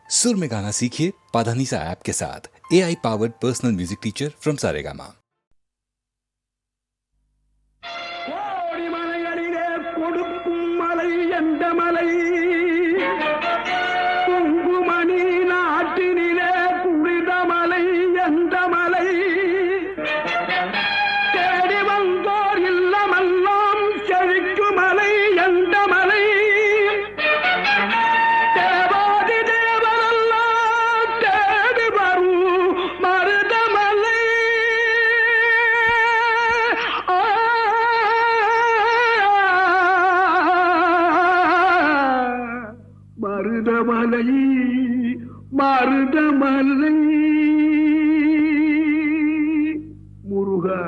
सुर में गाना सीखिए पाधानीसा ऐप के साथ। AI powered personal music teacher from Saregama. Marudhamalai Muruga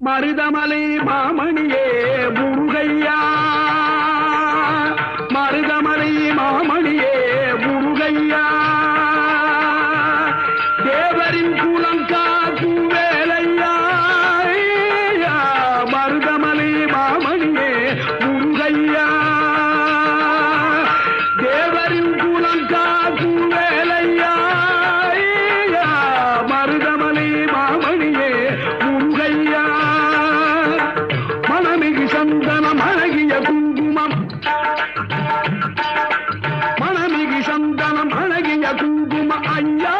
Marudhamalai மாமணியே முருகையா மருதமலை மாமணியே முருகையா தேவரின் குலம் காக்கும் வேலையா மருதமலை மாமணியே முருகையா தேவரின் குலம் காக்கும் வேலையா மருதமலை மாமணியே முருகையா மனமிகு சந்தனம் அழகிய குங்குமம் மனமிகு சந்தனம் அழகிய குங்கும ஐயா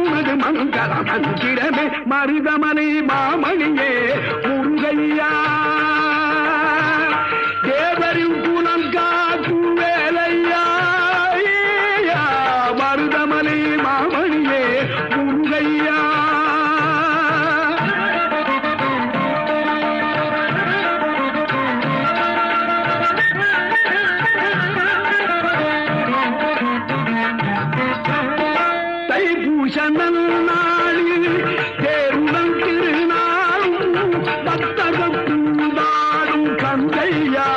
உனது மங்கள மந்திரமே மருதமலை மாமணியே முருகையா தேவரின் குலம் காக்கும் வேலையா மருதமலை மாமணியே முருகையா தைப்பூசணல் நாளில் தேருடன் திருநாளும் பக்தர்கள் கூடாடும் கந்தையா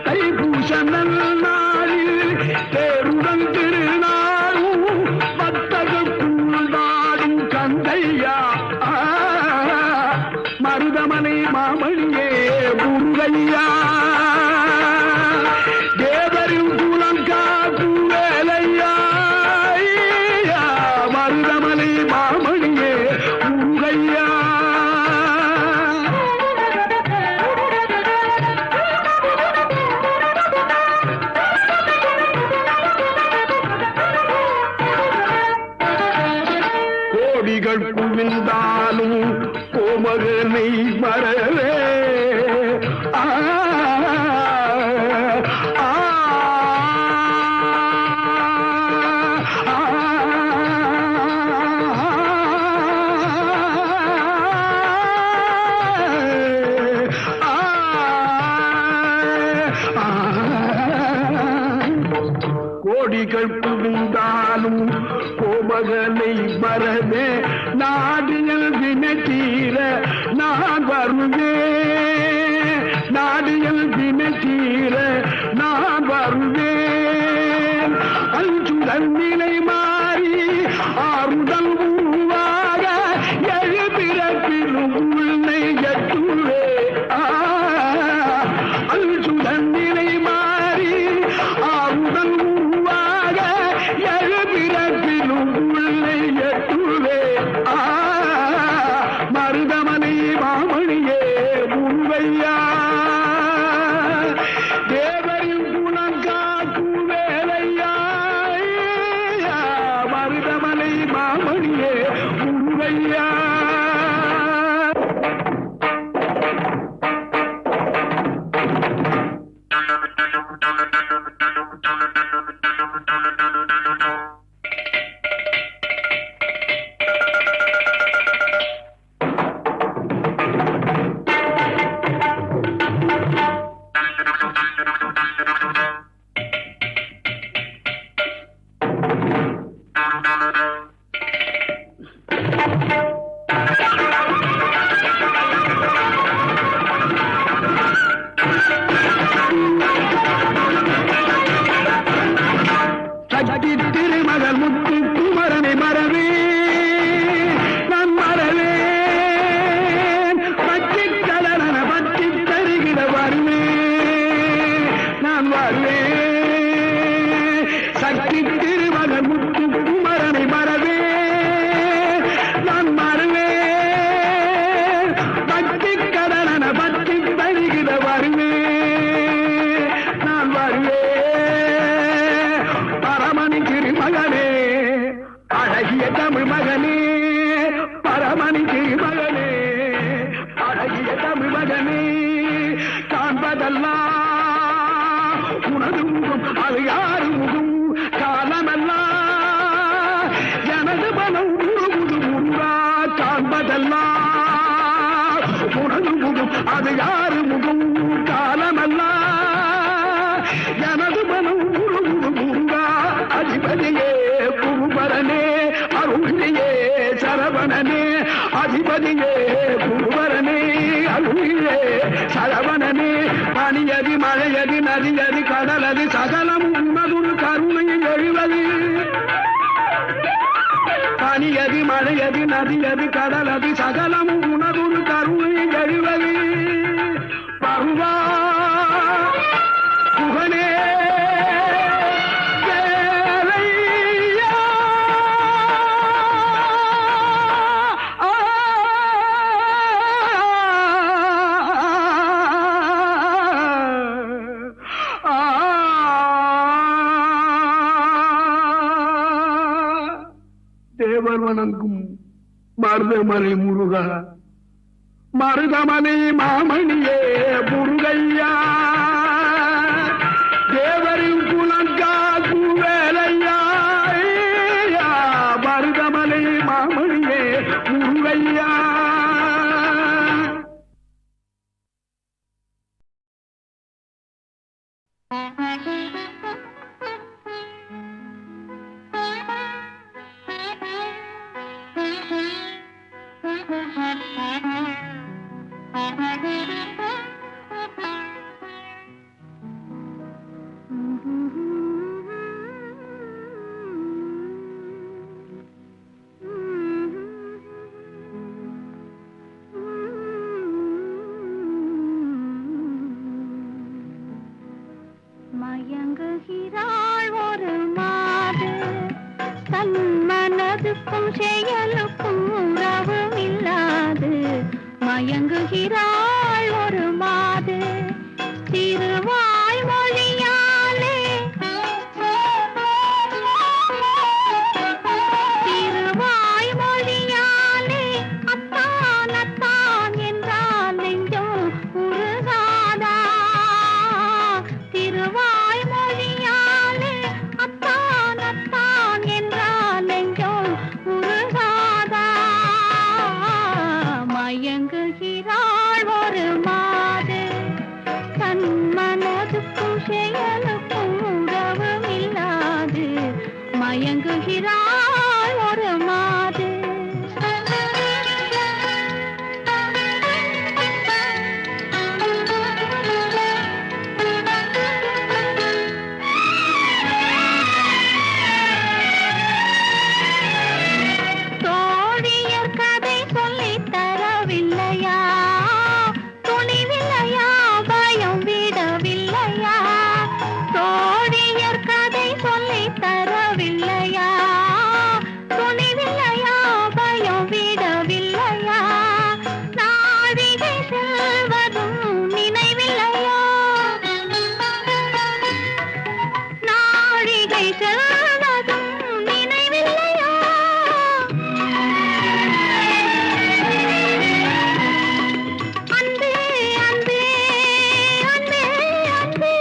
தைப்பூசணல் நாளில் தேருடன் திருநாளும் பக்தர்கள் கூடாடும் கந்தையா மருதமலை மாமணியே முருகையா தேவரின் குலம் காக்கும் வேலையா மருதமலை மாமணியே முருகையா கோடிகள் குவிந்தாலும் கோமகனை மறவே ஆ ஆ கோடிகள் குவிந்தாலும் கோமகனை மறவே நாடியல் வினை தீர நான் வருவேன் நாடியல் வினை தீர நான் வருவேன் அஞ்சுதல் நிலை மாறி ஆறுதல் உருவாக எழுபிறப்பிலும் உன்னை எட்டுவே அஞ்சுதல் நிலை மாறி ஆறுதல் உருவாக எழுபிறப்பிலும் உன்னை எட்டுவே மருதமலை மாமணியே முருகையா தேவரின் குலம் காக்கும் வேலையா மருதமலை மாமணியே முருகையா திருமகள் முத்து குமரனை மறவே நான் மறவேன் பற்றி கடலன பற்றி தருகிற வருவேன் நான் வருவேன் சக்தி அழகிய தமிழ் மகனே பரமனிக்கு மகனே அழகிய தமிழ் மகனே காண்பதெல்லாம் உனது முகம் அது யாரு முகம் காலமெல்லாம் எனது மனம் உருகுது முருகா காண்பதெல்லாம் உனது முகம் அது யாரு முகம் காலமெல்லாம் எனது மனம் உருகுது முருகா அதிபதியே குருபரனே அருளியே சரவணனே அதிபதியே குருபரனே அருளியே சரவணனே பனியதி மழையதி நதியதி கடலது சகலம் உனதுரு கருணையில் எழுவது பனியதி மழையதி நதியதி கடலது சகலம் உனதுரு கருணையில் எழுவது பருவா புகனே தேவர் வணங்கும் மருதமலை முருகா மருதமலை மாமணியே முருகையா தேவரின் குலங்காக்கும் வேலையா மருதமலை மாமணியே முருகையா மயங்குகிறாள் ஒரு மாது தன் மனதுக்கும் செயலுக்கும் உறவும் இல்லாது மயங்குகிறாள் ஒரு மாது திருவாய் மொழியாலே திருவாய் மொழியாலே அத்தான் அத்தான் என்றால் நெஞ்சம் உருகாதா திருவாய் மொழியாலே அத்தான் அத்தான் என்றால் நெஞ்சம் உருகாதா மயங்குகிறாள் ஒரு மாது தன் மனதுக்கும் செயலுக்கும் உறவும் இல்லாது மயங்குகிறாள் ஒரு மாது தோழியர் கதை சொல்லித் தரவில்லையா துணிவில்லையா பயம் விடவில்லையா தோழியர் கதை சொல்லித் தரவில்லையா துணிவில்லையா பயம் விடவில்லையா நாழிகை செல்வதும் நினைவில்லையா நாழிகை செல்வதும் நினைவில்லையா அன்பே அன்பே அன்பே அன்பே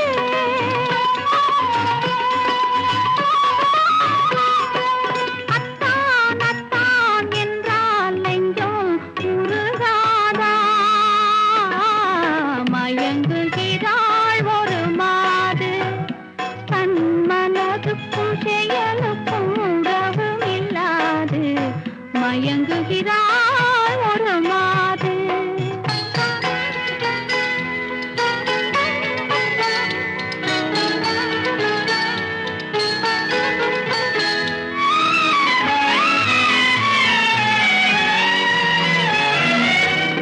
அத்தான் அத்தான் என்றால் நெஞ்சம் உருகாதா மயங்குகிறாள் ஒரு மாது தன் மனதுக்கும் செயலுக்கும் உறவும் இல்லாது மயங்குகிறாள் ஒரு மாது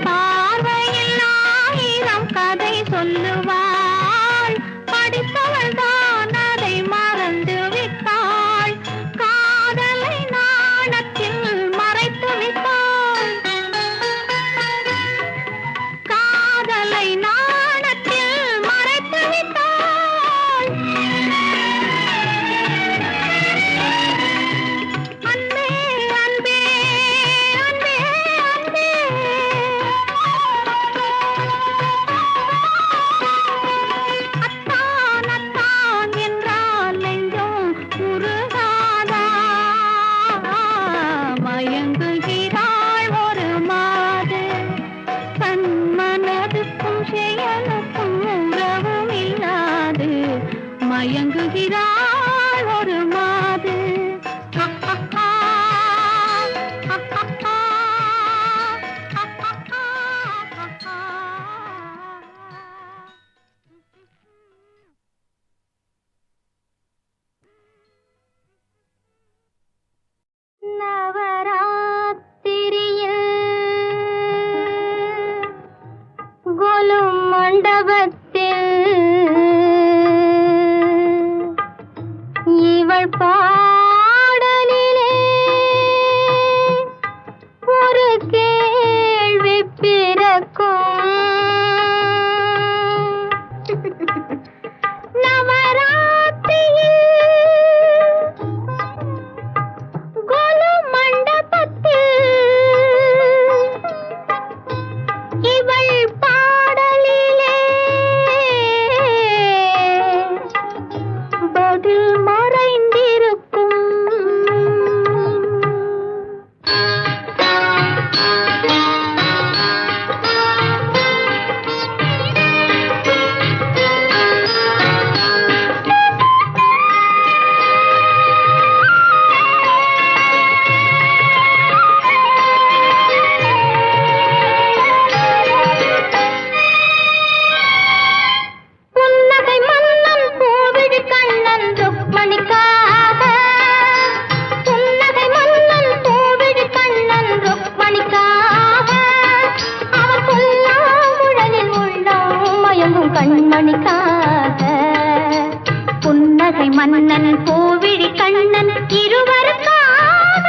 பார்வையில் ஆயிரம் கதை சொல்லுவாள் படித்தவள் தான் அதை மறந்து விட்டாள் காதலை நாணத்தில் மறைத்து விட்டாள் இவள் பாடலிலே ஒரு கேள்வி பிறக்கும். நவராத்திரியில் கொலு மண்டபத்தில் இவள் பாடலிலே பதில் மறைந்திருக்கும். புன்னகை மன்னன் கோவிடு கண்ணன் ருக்மணிக்காக, புன்னகை மன்னன் கோவிடு கண்ணன் ருக்மணிக்காக, அவர் புல்லாங்குழலில் உள்ளம் மயங்கும் கண்மணிக்காக. புன்னகை மன்னன் கோவிடி கண்ணன் இருவருக்காக,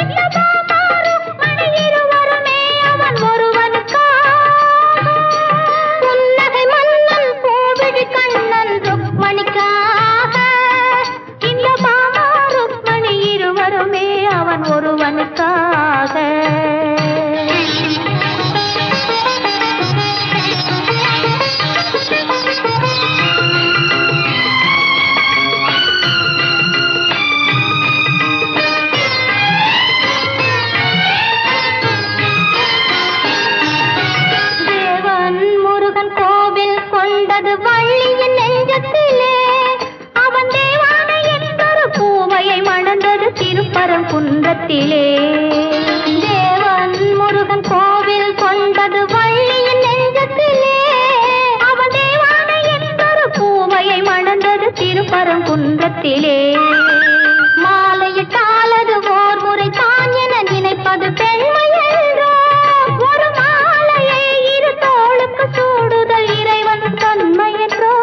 இந்த பாபா ருக்மணி இருவருமே அவன் ஒருவனுக்காக. புன்னகை மன்னன் கோவிடி கண்ணன் ருக்மணிக்காக, இந்த பாபா ருக்மணி இருவருமே அவன் ஒருவனுக்காக. தேவன் முருகன் கோவில் கொண்டது வள்ளியின் நெஞ்சத்திலே, அவன் தேவானை என்பொரு பூவையை மணந்தது திருப்பரங்குன்றத்திலே. தேவன் முருகன் கோவில் கொண்டது வள்ளியின் நெஞ்சத்திலே, அவன் தேவானை என்பொரு பூவையை மணந்தது திருப்பரங்குன்றத்திலே. மாலையிட்டாலது ஓர் முறை தான் என நினைப்பது பெண்மையன்றோ, ஒரு மாலையை இரு தோளுக்கு சூடுதல் இறைவன் தன்மையன்றோ.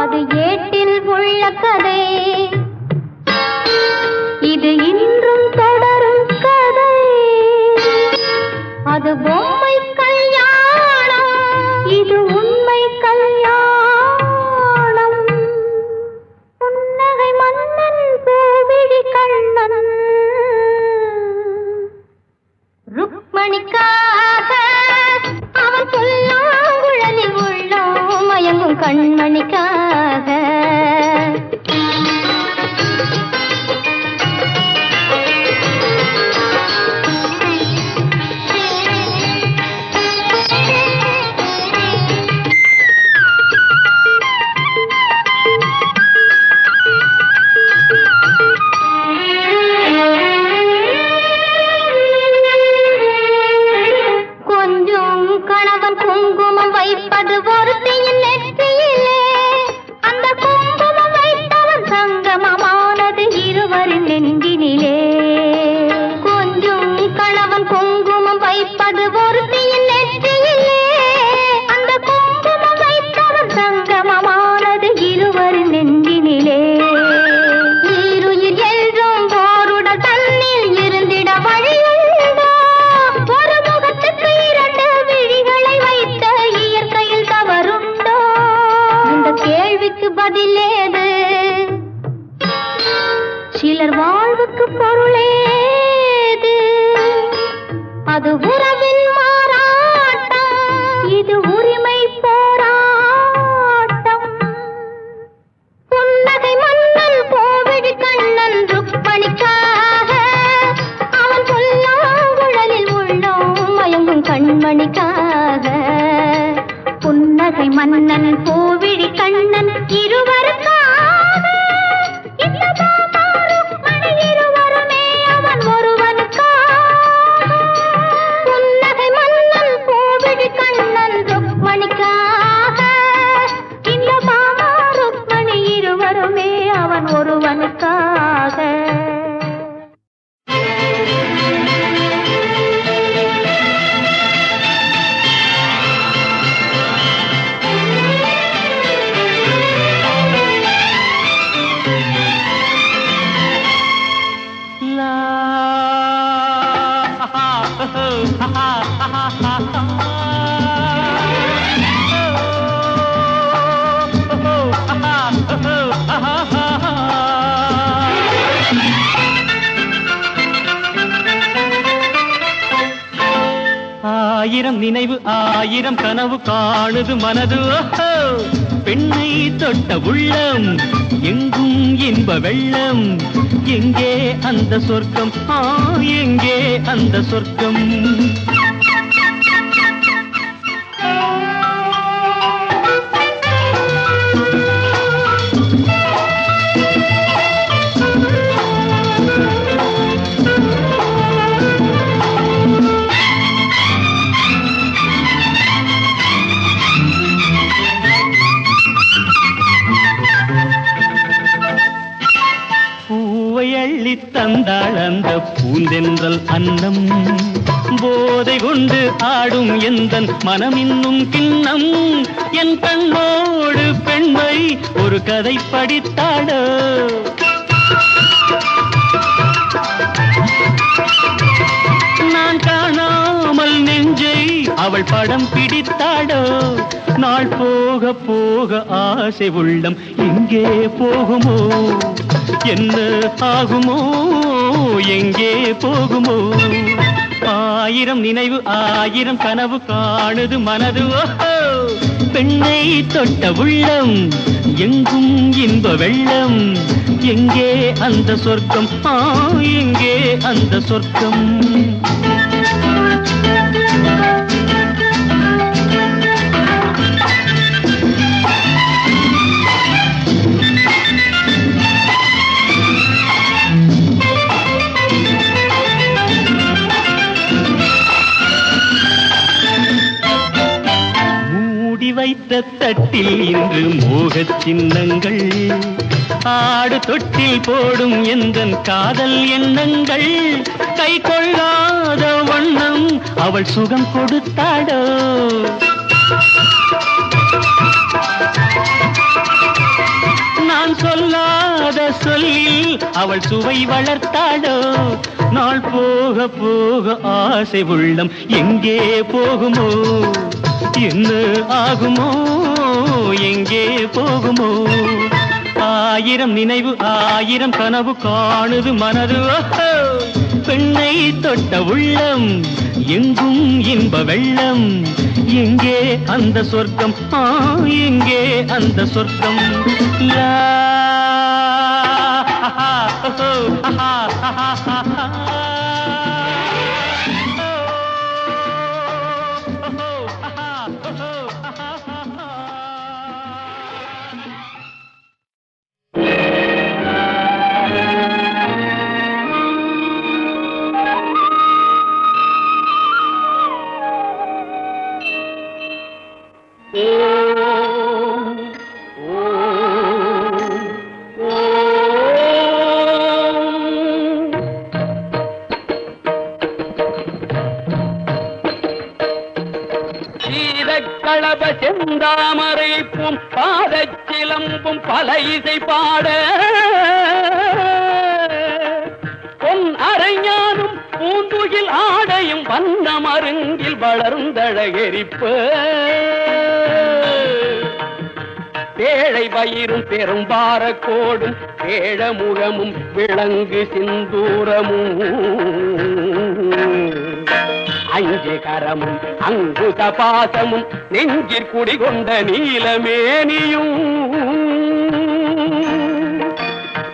அது ஏட்டில் உள்ள கதை, இது இன்றும் தொடரும் கதை. அது பொம்மை கல்யாணம், இது உண்மை கல்யாணம். புன்னகை மன்னன் கோவிடி கண்ணன் ருக்மணிக்காக, அவன் புல்லாங்குழலில் உள்ளம் மயங்கும் கண்மணிக்காக. கொஞ்சம் கணவன் குங்குமம் வைப்பது ஒருத்தியின் நெற்றியிலே, அந்த குங்குமம் வைத்தவன் சங்கமமானது இருவரின் நெஞ்சினிலே. கொஞ்சம் கணவன் குங்குமம் வைப்பது ஒருத்தியின் நெற்றியிலே, அந்த குங்குமம் வைத்தவன் சங்கமமானது இருவரின் நெஞ்சினிலே. ஈருயிர் என்றும் ஓருடல் தன்னில் இருந்திட வழியுண்டோ, ஒரு முகத்துக்கு இரண்டு விழிகளை வைத்த இயற்கையில் தவறுண்டோ. இந்த கேள்விக்கு பதிலேது, சிலர் வாழ்வுக்கு பொருளேது. அது உறவின் மாறாட்டம், இது உரிமை போராட்டம். புன்னகை மன்னன் கோவிடி கண்ணன் ருக்மணிக்காக, அவன் புல்லாங்குழலில் உள்ளம் மயங்கும் கண்மணிக்காக. புன்னகை மன்னன் கோவிடி கண்ணன் இருவருக்காக, இந்த பாபா ருக்மணி இருவருமே அவன் ஒருவனுக்காக. புன்னகை மன்னன் கோவிடி கண்ணன் ருக்மணிக்காக, இந்த பாபா ருக்மணி இருவருமே அவன் ஒருவனுக்காக. ஆயிரம் நினைவு ஆயிரம் கனவு காணுது மனது ஓஹோ பெண்ணை தொட்ட உள்ளம் எங்கும் இன்ப வெள்ளம் எங்கே அந்த சொர்க்கம் எங்கே அந்த சொர்க்கம் தந்தாள் அந்த பூந்தென்றல் அன்னம் போதை கொண்டு ஆடும் எந்தன் மனம் இன்னும் கிண்ணம் என் கண்ணோடு பெண்மை ஒரு கதை படித்தாடோ நான் காணாமல் நெஞ்சை அவள் படம் பிடித்தாடோ நாள் போக போக ஆசை உள்ளம் எங்கே போகுமோ என்ன ஆகுமோ எங்கே போகுமோ ஆயிரம் நினைவு ஆயிரம் கனவு காணுது மனது ஓஹோ பெண்ணை தொட்ட உள்ளம் எங்கும் இன்ப வெள்ளம் எங்கே அந்த சொர்க்கம் எங்கே அந்த சொர்க்கம் வைத்த தட்டில் இன்று மோகச் சின்னங்கள் ஆடு தொட்டில் போடும் எந்தன் காதல் எண்ணங்கள் கை கொள்ளாத வண்ணம் அவள் சுகம் கொடுத்தாடோ நான் சொல்லாத சொல்லில் அவள் சுவை வளர்த்தாடோ நாள் போக போக ஆசை உள்ளம் எங்கே போகுமோ என்ன ஆகுமோ எங்கே போகுமோ ஆயிரம் நினைவு ஆயிரம் கனவு காணுது மனது ஓஹோ பெண்ணை தொட்ட உள்ளம் எங்கும் இன்ப வெள்ளம் எங்கே அந்த சொர்க்கம் எங்கே அந்த சொர்க்கம் லா களப செந்தாமரைப்பும் பாதச்சிலம்பும் பல இசை பாட பொன் அரைஞானும் பூந்துகில் ஆடையும் வண்ண மருங்கில் வளர்ந்தழகெரிப்ப பேழை பயிரும் பெரும்பாரக்கோடும் பேழமுகமும் விளங்கு சிந்தூரமும் அஞ்சு கரமும் அங்குத பாசமும் நெஞ்சிற் குடிகொண்ட நீலமேனியும்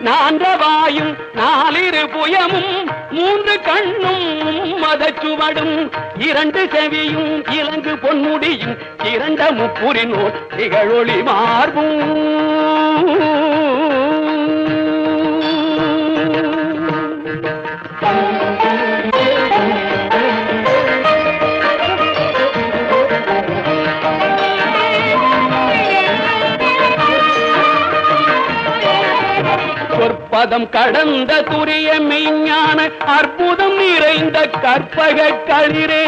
நான்றவாயும் நாலிரு புயமும் மூன்று கண்ணும் மதச்சுவடும் இரண்டு செவியும் இலங்கு பொன்முடியும் இரண்ட முப்புரினோர் திகழொளி மார்பும் பதம் கடந்த துரிய மெய்ஞான அற்புதம் நிறைந்த கற்பக களிரே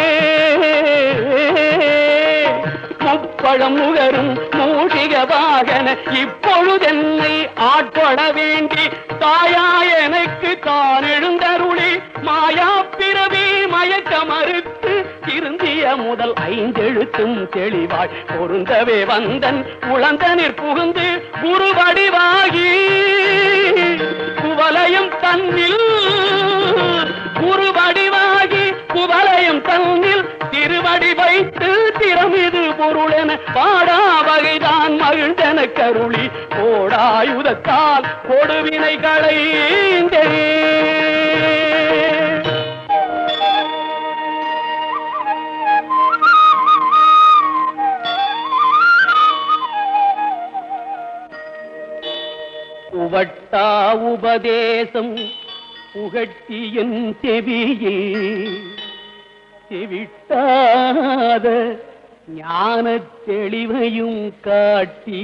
முப்பழம் முகரும் மூஷிக வாகன இப்பொழுதென்னை ஆட்கொள்ள வேண்டி தாயா எனக்கு தான் எழுந்தருளி மாயா பிறவி மயக்க மறுத்து திருந்திய முதல் ஐந்தெழுத்தும் தெளிவாய் பொருந்தவே வந்தன் உளந்தனிற் புகுந்து குருவடிவாகி குவலயம் தன்னில் குருவடிவாகி குவலயம் தன்னில் திருவடிவ பொருளென பாடா வகைதான் மகிழ்ந்தன கருளி கோடாயுதத்தால் கொடுவினை களைந்தே. உவட்டா உபதேசம் புகட்டி என் செவியில் செவிட்டாத ஞான தெளிவையும் காட்டி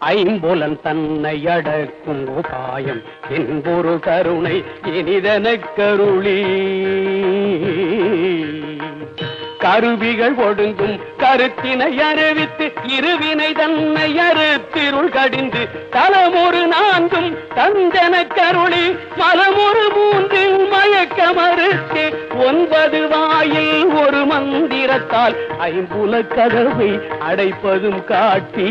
ஐம்புலன் தன்னை அடக்கும் உபாயம் என்பொரு கருணை இனிதனக் கருளி கருவிகள் ஒடுங்கும் கருத்தினை அறிவித்து இருவினை தன்னை அறுத்திருள் கடிந்து தலமொரு நான்கும் தந்தன கருளி மலமொரு மூன்றில் மயக்க மறுத்து 9 வாயில் ஒரு மந்திரத்தால் ஐம்புல கதவை அடைப்பதும் காட்டி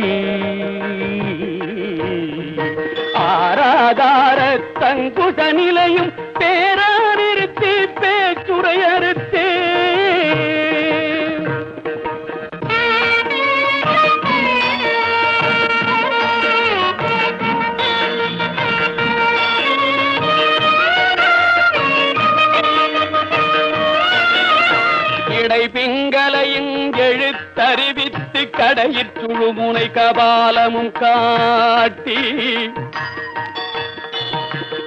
ஆராதார தங்குத நிலையும் பேரானிருத்தி பேச்சுரை அறுத்தே. பிங்களையும் எழுத்தறிவித்து கடையிற்றுழுமுனை கபாலமும் காட்டி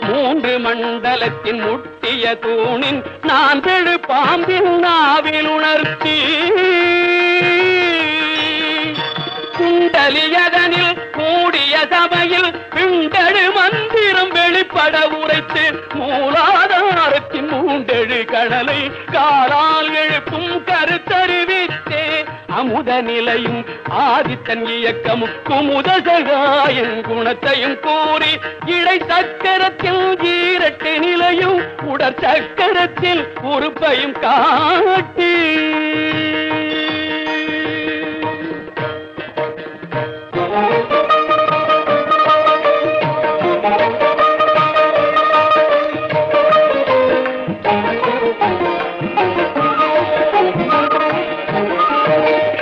3 மண்டலத்தின் முட்டிய தூணின் நான் பெழு பாம்பின் நாவில் உணர்த்தி குண்டலியதனில் கூடிய சபையில் பிண்டழு மந்திரம் வெளிப்பட உரைத்து மூலாதாரத்தின் 3 கடலை காலால் எழுப்பும் கருத்தறிவித்தே அமுத நிலையும் ஆதித்தன் இயக்கமும் குமுத சகாயன் குணத்தையும் கூறி இடை சக்கரத்தில் 8 நிலையும் உடற் சக்கரத்தில் உறுப்பையும் காட்டி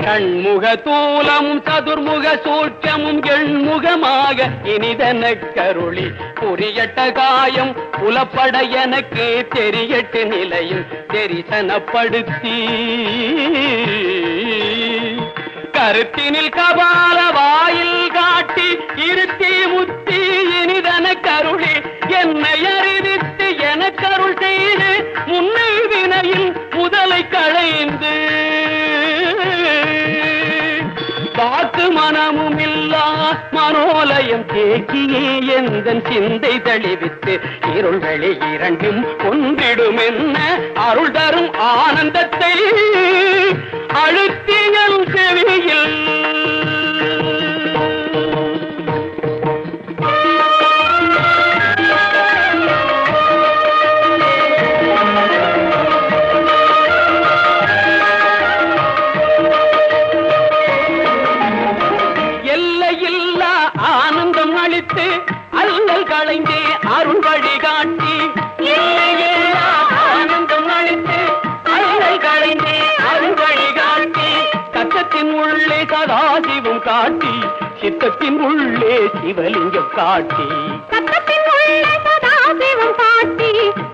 கண்முக தூலமும் சதுர்முக சூட்சமும் எண்முகமாக இனிதன கருளி புரியட்ட காயம் புலப்பட எனக்கு தெரியட்டு நிலையும் தெரிசனப்படுத்தி கருத்தினில் கபால வாயில் காட்டி இருத்தி முத்தி இனிதன கருளி என்னை அறிவித்து என கருள் செய்து முன்னை வினையில் முதலை களைந்து காத்து மனமும் இல்லா மனோலயம் தேக்கியே எந்தன் சிந்தை தெளிவித்து இருள் வெளி இரண்டும் ஒன்றிடும் என்ன அருள் தரும் ஆனந்தத்தை அழுத்தியல் செவியில் அல்லல் களைந்தே அருள் வழிகாட்டி ஆனந்தம் அளித்து அல்லல் களைந்தே அருள் வழிகாட்டி கச்சத்தின் உள்ளே சதாசிவம் காட்டி சித்தத்தின் உள்ளே சிவலிங்கம் காட்டி சத்தத்தின் உள்ளே சதாசிவம் காட்டி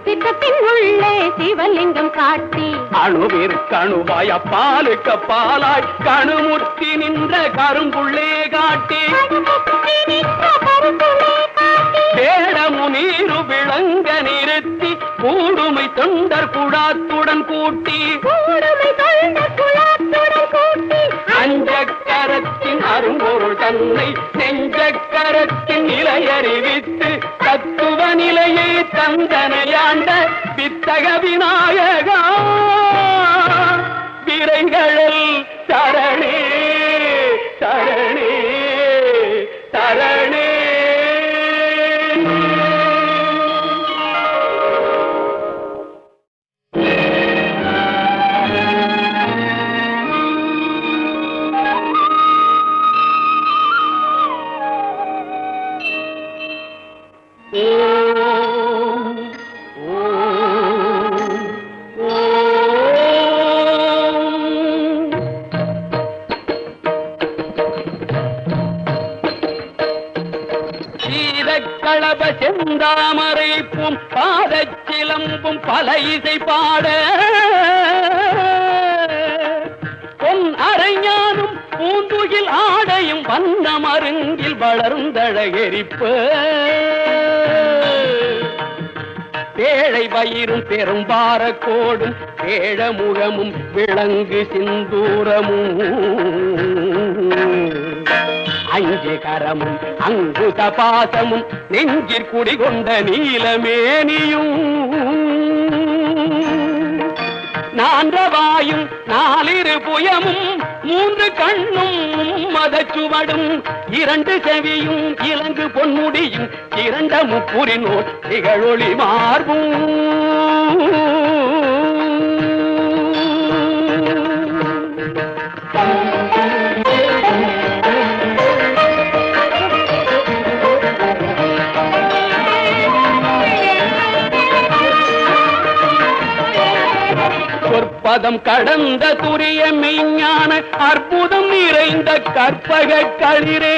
சித்தத்தின் உள்ளே சிவலிங்கம் காட்டி அணுவிற்கணுவாய் அப்பாலுக்கு பாலாய் கணுமுற்றி நின்ற கரும்புள்ளே காட்டி வேடமு நீரு விளங்க நிறுத்தி கூடுமை தொண்டர் குழாத்துடன் கூட்டி அஞ்சக்கரத்தின் அரும்பொருள் தன்னை நெஞ்சக்கரத்தின் நிலையறிவித்து தத்துவ நிலையை தந்தனையாண்ட வித்தக விநாயகா விரைகளில் சரணே சரணே சரணே. சீத களப செந்தாமரை பூம் பாதச்சிலம்பும் பல இசை பாட பொன் அரைஞானும் பூந்துகில் ஆடையும் வண்ண மருங்கில் வளர்ந்தழகெரிப்ப பேழை வயிறும் பெரும்பார கோடும் பேழ முகமும் விளங்கு சிந்தூரமும் அஞ்சு கரமும் அங்குத பாசமும் நெஞ்சிற் குடிகொண்ட நீலமேனியும் நான்றவாயும் நாலிரு புயமும் மூன்று கண்ணும் மதச்சுவடும் இரண்டு செவியும் இலங்கு பொன்முடியும் இரண்ட முப்புரினோர் திகழொளி மார்பும் பதம் கடந்த துரிய மெய்ஞான அற்புதம் நிறைந்த கற்பக களிரே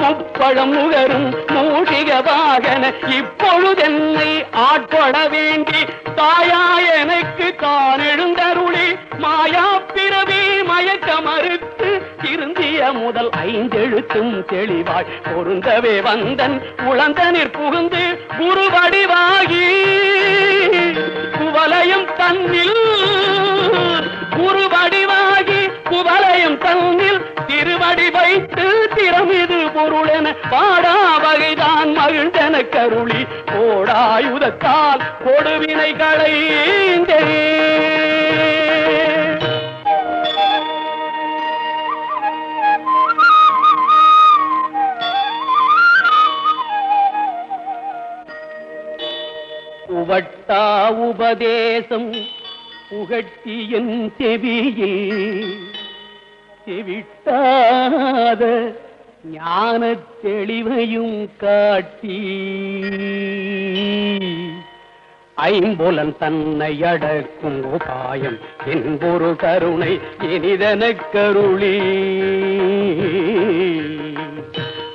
முப்பழம் நுகரும் மூஷிக வாகன இப்பொழுதென்னை ஆட்கொட வேண்டி தாயா எனக்கு தான் எழுந்தருளி மாயா பிறவி மயக்க மறுத்து திருந்திய முதல் ஐந்தெழுத்தும் தெளிவாய் பொருந்தவே வந்தன் உளந்தனிற் புகுந்து குருவடிவாகி குவலயம் தன்னில் குருவடிவாகி குவலயம் தன்னில் திருவடி வைத்து திறமிது பொருளென பாடா வகைதான் மகிழ்ந்தன கருளி கோடாயுதத்தால் கொடுவினை களைந்தே உவட்டா உபதேசம் புகட்டியன் செவியில் செவிட்டாத ஞான தெளிவையும் காட்டி ஐம்புலன் தன்னை அடக்கும் உபாயம் என்பொரு கருணை இனிதனக் கருளி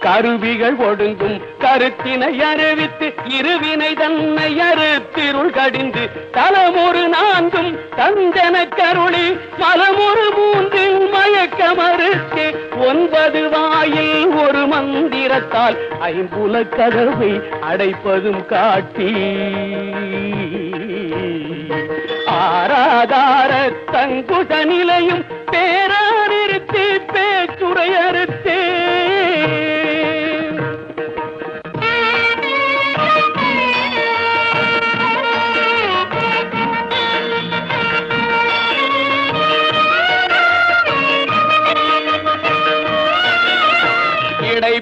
கருவிகள் ஒடுங்கும் கருத்தினை அறிவித்து இருவினை தன்னை அறுத்திருள் கடிந்து தலமொரு நான்கும் தந்தன கருளி மலமொரு மூன்றில் மயக்க மறுத்து 9 வாயில் ஒரு மந்திரத்தால் ஐம்புல கதவை அடைப்பதும் காட்டி ஆராதார தங்குத நிலையும் பேராரிருத்தி பேச்சுரையறுத்தே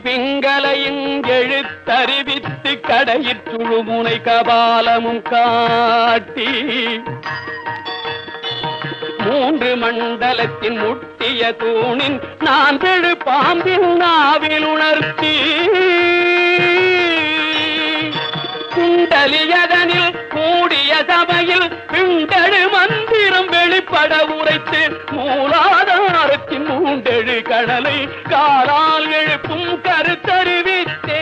பிங்களையும் எழுத்தறிவித்து கடையிற்றுழுமுனை கபாலமும் காட்டி 3 மண்டலத்தின் முட்டிய தூணின் நான் பெழு பாம்பின் நாவில் உணர்த்தி குண்டலியதனில் கூடிய சபையில் பிண்டழு மந்திரம் வெளிப்பட உரைத்து மூலாதாரத்தின் 3 கடலை காலால் எழுப்பும் கருத்தறிவித்தே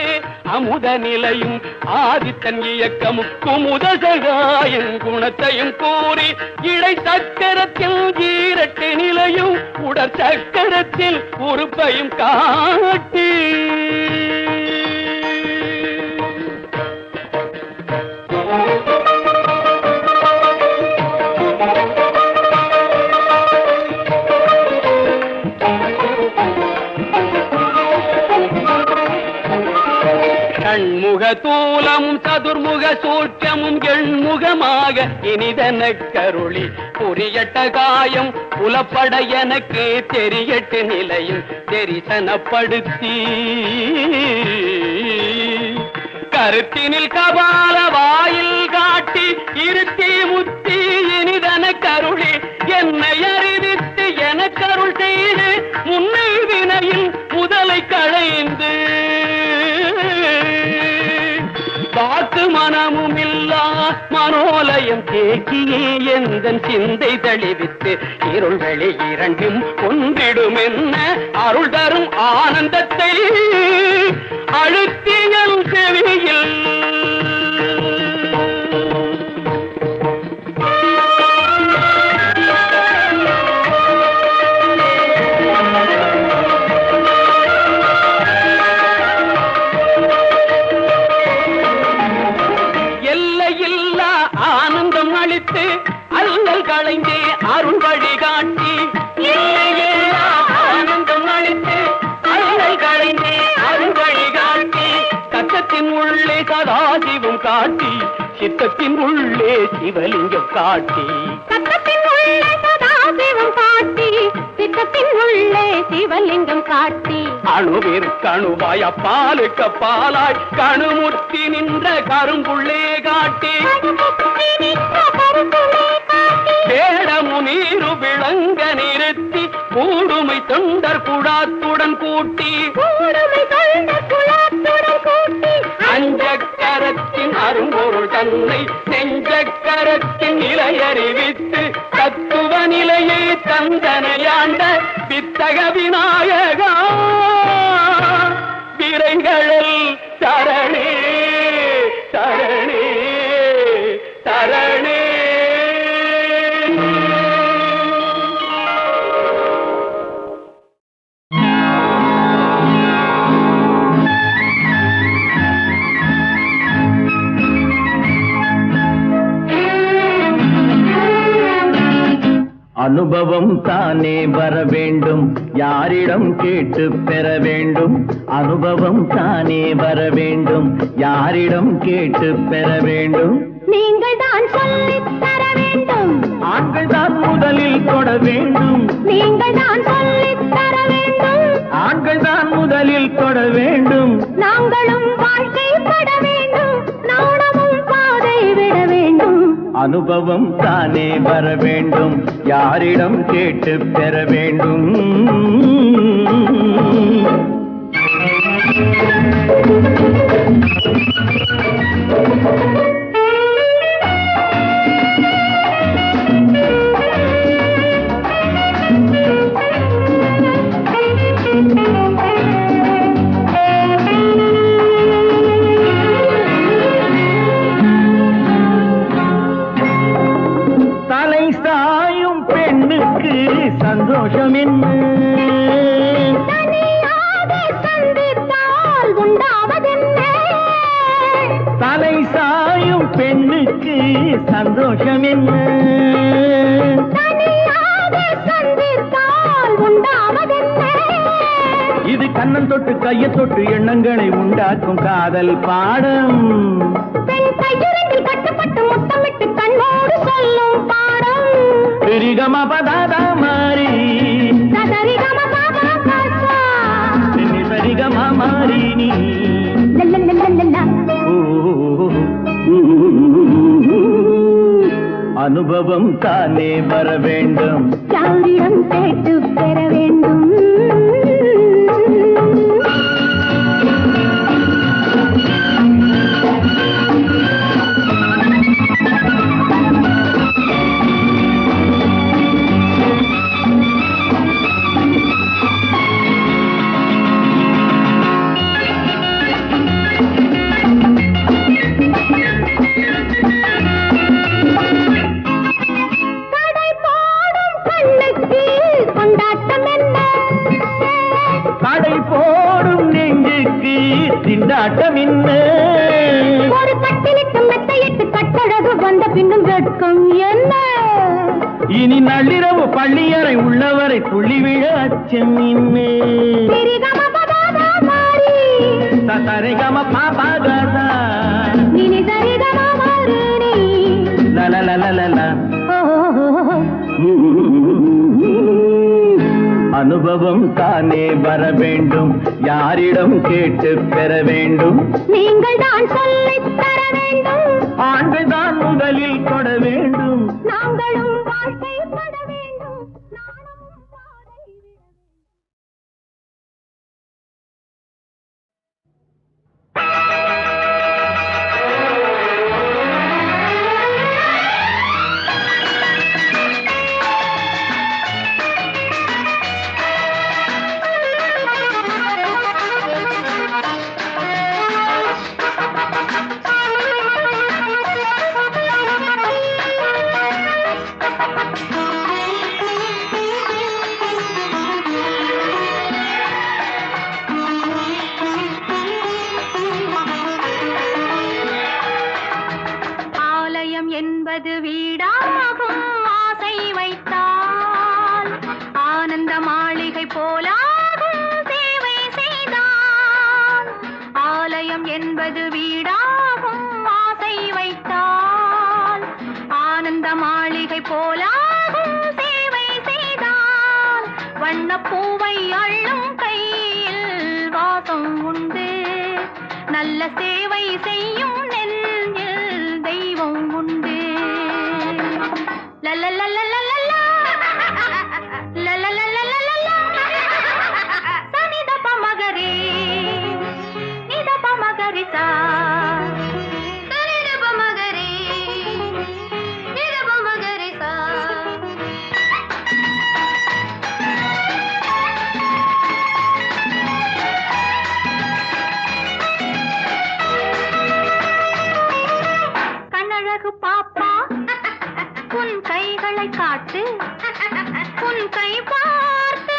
அமுத நிலையும் ஆதித்தன் இயக்கமும் குமுத சகாயின் குணத்தையும் கூறி இடை சக்கரத்தில் ஈரட்டு நிலையும் உடற் சக்கரத்தில் உறுப்பையும் காட்டி கண்முக தூலமும் சதுர்முக சூட்சமும் எண்முகமாக இனிதன கருளி புரியட்ட காயம் புலப்பட எனக்கு தெரியட்டு நிலையும் தெரிசனப்படுத்தி கருத்தினில் கபால வாயில் காட்டி இருத்தி முத்தி இனிதன கருளி என்னை அறிவித்து என கருள் செய்து முன்னை வினையில் முதலை களைந்து வாக்கு மனமும் இல்லா மனோலயம் தேக்கியே எந்தன் சிந்தை தளிவித்து இருள் வெளி இரண்டும் ஒன்றிடும் என்ன அருள் தரும் ஆனந்தத்தை அழுத்தியல் செவியில் அல்லல் களைந்தே அருள் வழிகாட்டி ஆனந்தம் அளித்து அல்லல் களைந்தே அருள் வழிகாட்டி கத்தத்தின் உள்ளே சதாசிவம் காட்டி சித்தத்தின் உள்ளே சிவலிங்கம் காட்டி சத்தத்தின் உள்ளே சதாசிவம் காட்டி சித்தத்தின் உள்ளே சிவலிங்கம் காட்டி அணுவிற்கு அணுவாய் அப்பாலுக்கு பாலாய் கணுமுத்தி நின்ற கரும்புள்ளே காட்டி வேடமு நீரு விளங்க நிறுத்தி கூடுமை தொண்டர் குடாத்துடன் கூட்டி அஞ்சக்கரத்தின் அரும்பொருள் தன்னை நெஞ்சக்கரத்தின் நிலையறிவித்து தத்துவ நிலையை தந்தனையாண்ட வித்தக விநாயகா விரைகளில் சரணே சரணே சரணே. அனுபவம் தானே வர வேண்டும், யாரிடம் கேட்டு பெற வேண்டும். அனுபவம் தானே வர வேண்டும், யாரிடம் கேட்டு பெற வேண்டும். நீங்கள் தான் சொல்லித் தர வேண்டும், ஆண்கள் தான் முதலில் தொட வேண்டும். நீங்கள் தான் சொல்லித் தர வேண்டும், ஆண்கள் தான் முதலில் தொட வேண்டும். நாங்களும் வாழ்க்கைப்பட வேண்டும், நாணமும் பாதை விட வேண்டும். அனுபவம் தானே வர வேண்டும், யாரிடம் கேட்டு பெற வேண்டும். தலை சாயும் பெண்ணுக்கு சந்தோஷம் என்ன? தனியாக சந்தித்தால் உண்டாவதென்ன? தலை சாயும் பெண்ணுக்கு சந்தோஷம் என்ன? தனியாக சந்தித்தால் உண்டாவதென்ன? இது கண்ணன் தொட்டு கையை தொட்டு எண்ணங்களை உண்டாக்கும் காதல் பாடம். பெண் கையுறையில் கட்டுப்பட்டு முத்தமிட்டு கண்ணோடு சொல்லும் பாடம். ரிகம பதாதா மாறி சதரிகம பாபா பாசா சரிகம மாறி நீ. லல்லல்லல்லல்லா. அனுபவம் தானே வர வேண்டும், யாரிடம் கேட்டு பெற வேண்டும். கடை போடும் நெஞ்சுக்கு திண்டாட்டம் என்ன? ஒரு கட்டிலிட்டு மெத்தையிட்டு கட்டழகு வந்த பின்னும் வெட்கம் என்ன? இனி நள்ளிரவு பள்ளியறை உள்ளவரை புள்ளி விழ அச்சம் இன்னே. சரிகம பதாதா மாறி சசரிகம பாபாகதா நினி சரிகம மாறினி. லலலலலலா. ஓ அனுபவம் தானே வர வேண்டும், யாரிடம் கேட்டு பெற வேண்டும். நீங்கள் தான் சொல்லித் தர வேண்டும், ஆண்கள் தான் முதலில் தொட வேண்டும். நாங்களும் வாழ்க்கைப்பட வேண்டும், நாணமும் பாதை விட வேண்டும். என்பது வீடாகும் ஆசை வைத்தால் ஆனந்த மாளிகை போலாகும் சேவை செய்தால் ஆலயம் என்பது வீடாகும் ஆசை வைத்தால் ஆனந்த மாளிகை போலாகும் சேவை செய்தால் வண்ணப்பூவை அள்ளும் கையில் வாசம் உண்டு நல்ல சேவை செய்யும் நெஞ்சில் தெய்வம் உண்டு லலலலலலலா லலலலலலலா சனிதப மகரி நிதப மகரி சா சனிதப மகரி நிதப மகரி சா பாப்பா உன் கைகளை காட்டு உன் கை பார்த்து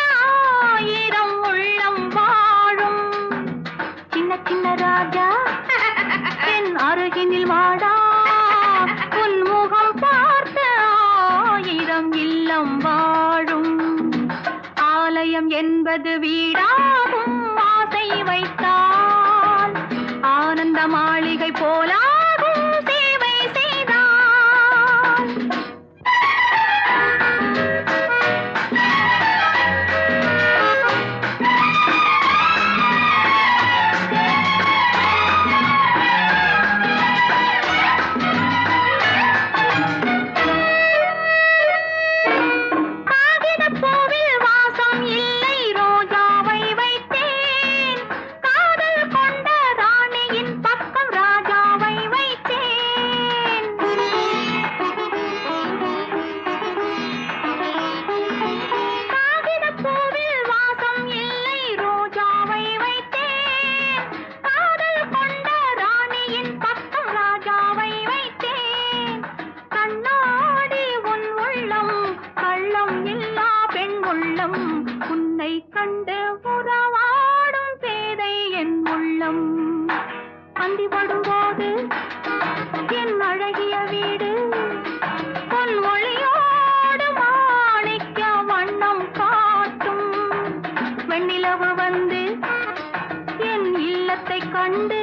ஆயிரம் உள்ளம் வாழும் சின்ன சின்ன ராஜா என் அருகினில் வாடா உன் முகம் பார்த்து ஆயிரம் இல்லம் வாழும் ஆலயம் என்பது வீடாகும் ஆசை வைத்தால் ஆனந்த மாளிகை போலாகும் சேவை செய்தால் காகிதப்பூவில் வாசம் இல்லை ரோஜாவை வைத்தேன் காதல் கொண்ட ராணியின் பக்கம் ராஜாவை வைத்தேன் காகிதப்பூவில் வாசம் இல்லை ரோஜாவை வைத்தேன் காதல் கொண்ட ராணியின் பக்கம் ராஜாவை வைத்தேன் கண்ணாடி உன் உள்ளம் கள்ளம் இல்லா பெண் உள்ளம் உன்னை கண்டு உறவாடும் பேதை என் உள்ளம் அந்தி படும்போது என் அழகிய வீடு பொன் ஒளியோடு மாணிக்க வண்ணம் காட்டும் வெண்ணிலவு வந்து என் இல்லத்தை கண்டு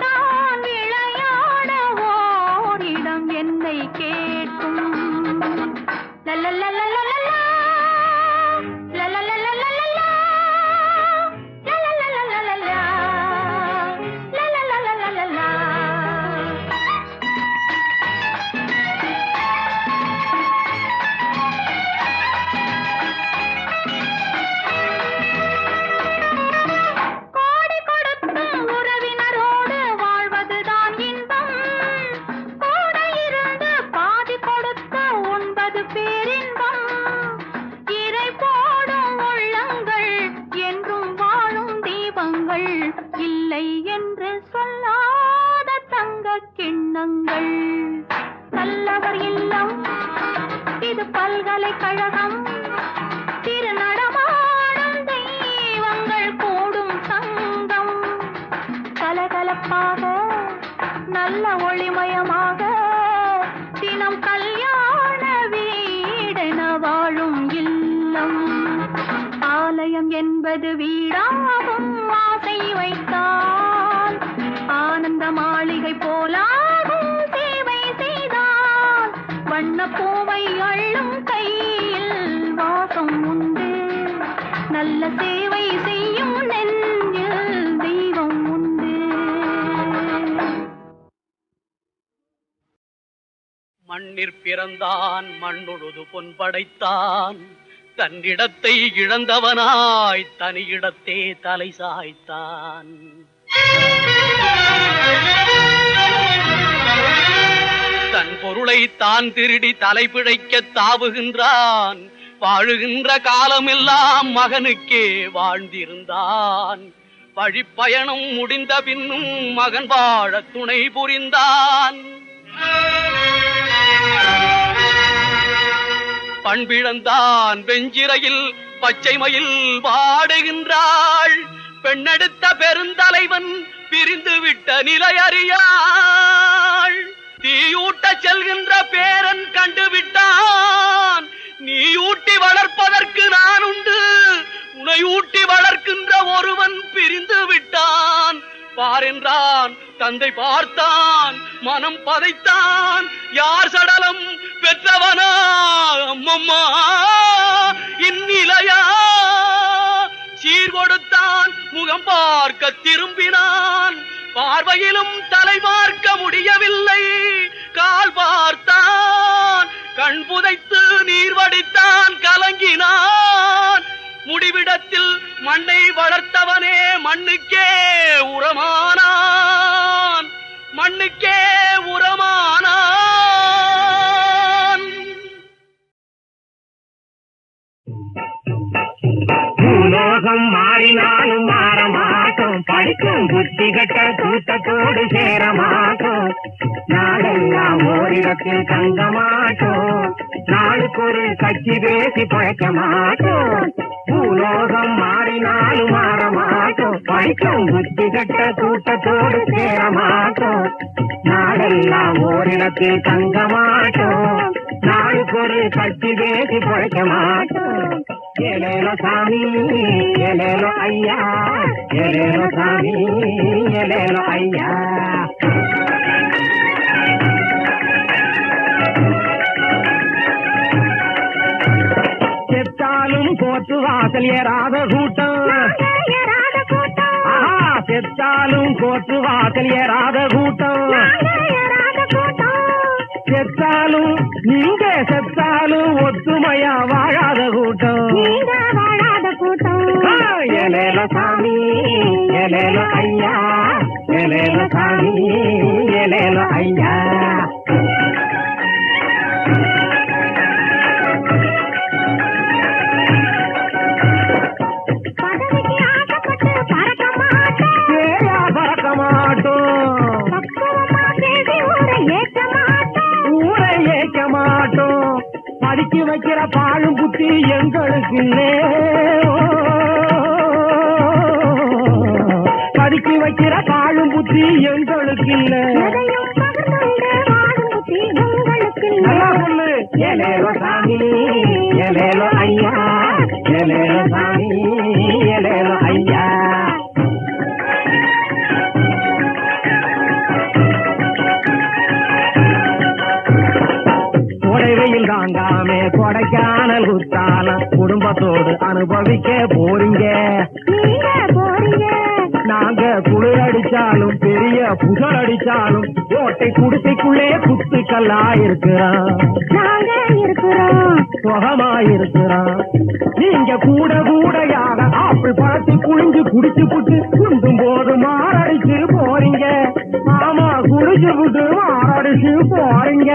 நான் விளையாட ஓரிடம் என்னை கேட்கும் லலலலலலலா லலலலலலலா லலலலலலலா லலலலலலலா கோடி கொடுத்தும் உறவினரோடு வாழ்வதுதான் இன்பம் கூட இருந்து பாதி கொடுத்து உண்பது பேரின்பம் இறை போடும் உள்ளங்கள் என்றும் வாழும் தீபங்கள் இல்லை என்று சொல்லாத தங்க கிண்ணங்கள் நல்லவர் இல்லம் இது பல்கலைக்கழகம் திரு நடமாடும் தெய்வங்கள் கூடும் சங்கம் கலகலப்பாக நல்ல ஒளிமயமாக தினம் கல்யாண வீடென வாழும் இல்லம் ஆலயம் என்பது வீடாகும் ஆசை வைத்தால் ஆனந்த மாளிகை போலாகும் சேவை செய்தால் வண்ணப்பூவை அள்ளும் கையில் வாசம் உண்டு நல்ல சேவை செய்யும் நெஞ்சில் தெய்வம் உண்டு மண்ணிற் பிறந்தான் மண்ணுழுது பொன் படைத்தான் தன்னிடத்தை இழந்தவனாய் தனியிடத்தே தலை சாய்த்தான் தன் பொருளை தான் திருடி தலை பிழைக்க தாவுகின்றான் வாழுகின்ற காலமெல்லாம் மகனுக்கே வாழ்ந்திருந்தான் வழிப்பயணம் முடிந்த பின்னும் மகன் வாழ துணை புரிந்தான் பண்பிழந்தான் வெஞ்சிரையில் பச்சை மயில் வாடுகின்றாள் பெண்ணெடுத்த பெருந்தலைவன் பிரிந்து விட்ட நிலை அறியாள் தீயூட்ட செல்கின்ற பேரன் கண்டுவிட்டான். நீ ஊட்டி வளர்ப்பதற்கு நான் உண்டு, உன்னை ஊட்டி வளர்க்கின்ற ஒருவன் பிரிந்து விட்டான். பாரென்றான், தந்தை பார்த்தான், மனம் பதைத்தான். யார் சடலம் பெற்றவனா அம்மம்மா இந்நிலையா? சீர் கொடுத்தான், முகம் பார்க்க திரும்பினான். பார்வையிலும் தலை பார்க்க முடியவில்லை. கால் பார்த்தான், கண் புதைத்து நீர் வடித்தான், கலங்கினான். முடிவிடத்தில் மண்ணை வளர்த்தவனே மண்ணுக்கே உரமானான், மண்ணுக்கே உரமானான். பூலோகம் மாறினாலும் மாற மாட்டோம், படிக்கும் புத்தி கட்ட கூட்டத்தோடு சேர மாட்டோம். நாடெல்லாம் ஓரிடத்தில் தங்க மாட்டோம், நாளுக்கு ஒரு கட்சி பேசி பழைக்க மாட்டோம். பூலோகம் மாறினாலும் மாற மாட்டோம், படிக்கும் புத்தி கட்ட கூட்டத்தோடு சேர மாட்டோம். நாடெல்லாம் ஓரிடத்தில் தங்க மாட்டோம், நாளுக்கு ஒரு கட்சி பேசி பழைக்க மாட்டோம். ஏலேலோ சாமி ஏலேலோ ஐயா, ஏலேலோ சாமி ஏலேலோ ஐயா. செத்தாலும் போற்று வாசல் ஏறாத கூட்டம், செத்தாலும் போற்று வாசல் ஏறாத கூட்டம். செத்தாலும் நீங்க செத்தாலும் ஒத்துமையா வாழாத கூட்டம், வாழாத கூட்டம். ஏலேலோ சாமி ஏலேலோ ஐயா, ஏலேலோ சாமி ஏலேலோ ஐயா. படிக்க வைக்கிற பாழும் புத்தி எங்களுக்கு இல்லே, படிக்க வைக்கிற பாழும் புத்தி எங்களுக்கு இல்ல. ஏலேலோ சாமி ஏலேலோ ஐயா, ஏலேலோ சாமி ஏலேலோ ஐயா. கொடைவையில் தாங்காமே கொடைக்கானல் குத்தாலம் குடும்பத்தோடு அனுபவிக்க போறீங்க. நாங்க குளிர் அடிச்சாலும் பெரிய புகழ் அடிச்சாலும் கோட்டை குடிசைக்குள்ளே குத்துக்கல்லா இருக்கிறோம், நாங்க இருக்கிறோம் சுகமா இருக்கிறோம். நீங்க கூட கூடையாக ஆப்பிள் பழத்தை புழிஞ்சு குடிச்சு புட்டு குண்டும் போது மாரடிச்சு போறீங்க. ஆமா, குடிச்சு புட்டு மாரடிச்சு போறீங்க.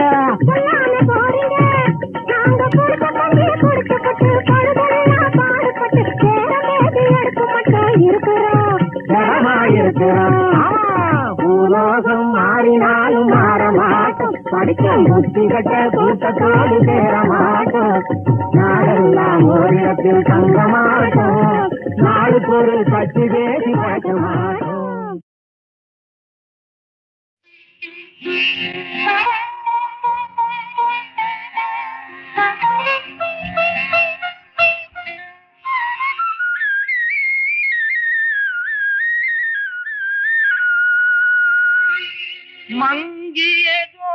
பூலோகம் மாறினாலும் மாற மாட்டோம், படிக்கும் புத்தி கட்ட கூட்டத்தோடு சேர மாட்டோம். நாடெல்லாம் ஓரிடத்தில் தங்க மாட்டோம், நாளுக்கு ஒரு கட்சி பேசி பழக்க மாட்டோம். மங்கியதோ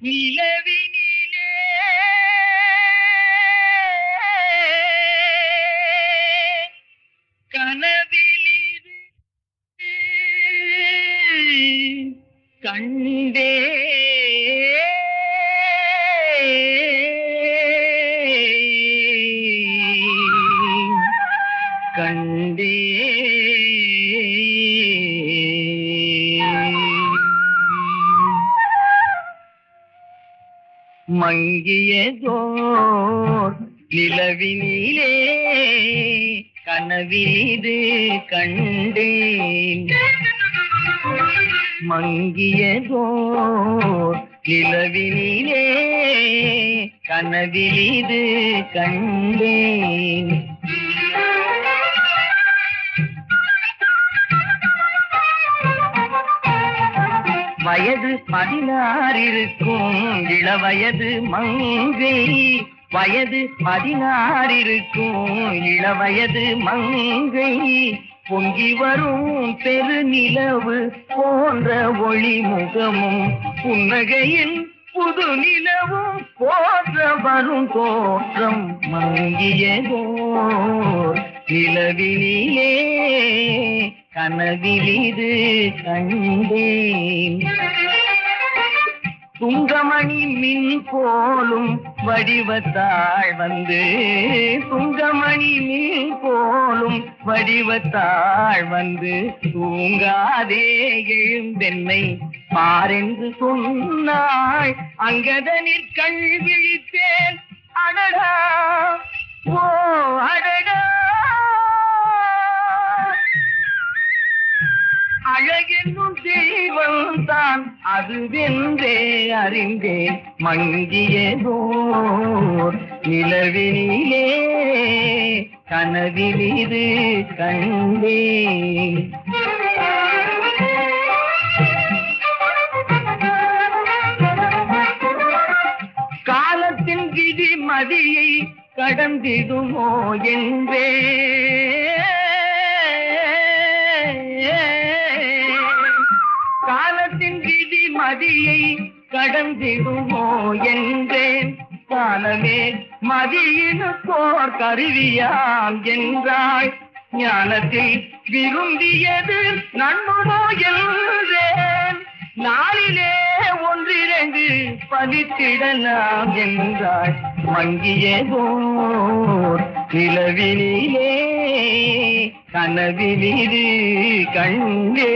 நிலவினிலே கனவிலிது கண்டே கண்டே மங்கியதோர் நிலவினிலே கனவிலிது கண்டேன். மங்கியதோர் நிலவினிலே கனவிலிது கண்டேன். வயது 16 இருக்கும் இளவயது மங்கை, வயது 16 இருக்கும் இளவயது மங்கை, பொங்கி வரும் பெருநிலவு போன்ற ஒளி முகமும் புன்னகையில் புது நிலவும் போன்ற வரும் தோற்றம் மங்கியதோ நிலவிலே கனவிலிது கண்டேன். துங்கமணி மின் போலும் வடிவத்தாள் வந்து, துங்கமணி மின் போலும் வடிவத்தாள் வந்து, தூங்காதே எழுந்தென்னை பாரென்று சொன்னாள். அங்கதனிற் கண் விழித்தேன், அடடா ஓ அடடா, அழகென்னும் தெய்வம் தான் அதுவென்றே அறிந்தேன். மங்கியதோர் நிலவினிலே கனவிலிது கண்டேன். காலத்தின் விதி மதியை கடந்திடுமோ என்றே, காலத்தின் விதி மதியை கடந்திடுமோ என்றேன். காலமே மதியினுக்கோர் கருவியாம் என்றாய். ஞானத்தில் விரும்பியது நன்முமோ என்றேன். நாளிலே 1-2 பலித்திடலாம் என்றாய். மங்கியதோர் நிலவினிலே கனவிலிது கண்டே.